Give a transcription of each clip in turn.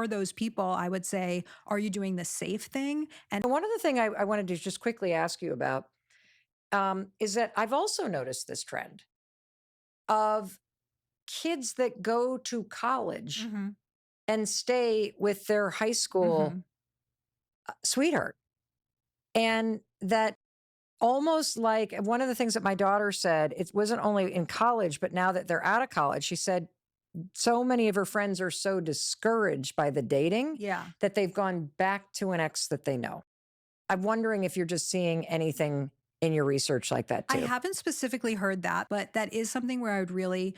For those people, I would say, are you doing the safe thing? And One other thing I wanted to just quickly ask you about is that I've also noticed this trend of kids that go to college Mhm, and stay with their high school mhm. sweetheart. And that almost like one of the things that my daughter said, it wasn't only in college, but now that they're out of college, she said so many of her friends are so discouraged by the dating Yeah. that they've gone back to an ex that they know. I'm wondering if you're just seeing anything in your research like that I too. haven't specifically heard that, but that is something where I would really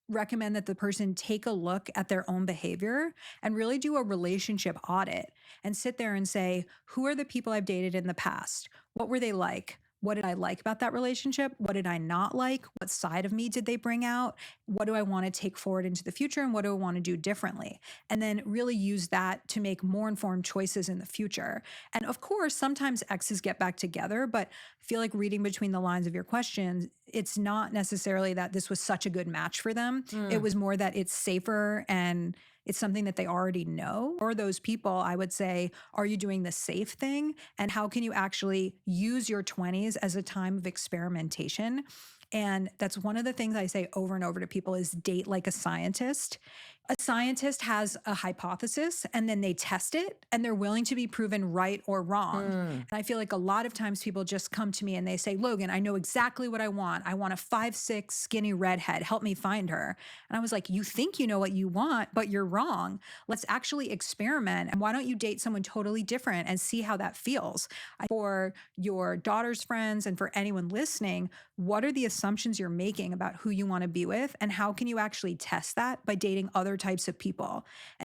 recommend that the person take a look at their own behavior and really do a relationship audit and sit there and say, who are the people I've dated in the past? What were they like? What did I like about that relationship? What did I not like? What side of me did they bring out? What do I want to take forward into the future? And what do I want to do differently? And then really use that to make more informed choices in the future. And of course, sometimes exes get back together, but I feel like reading between the lines of your questions, it's not necessarily that this was such a good match for them. It Mm. was more that it's safer and it's something that they already know. For those people, I would say, are you doing the safe thing? And how can you actually use your 20s as a time of experimentation? And that's one of the things I say over and over to people is date like a scientist. A scientist has a hypothesis and then they test it and they're willing to be proven right or wrong. Mm. And I feel like a lot of times people just come to me and they say, Logan, I know exactly what I want. I want a 5'6" skinny redhead. Help me find her. And I was like, you think you know what you want, but you're wrong. Let's actually experiment. And why don't you date someone totally different and see how that feels? For your daughter's friends and for anyone listening, what are the assumptions you're making about who you want to be with? And how can you actually test that by dating other types of people?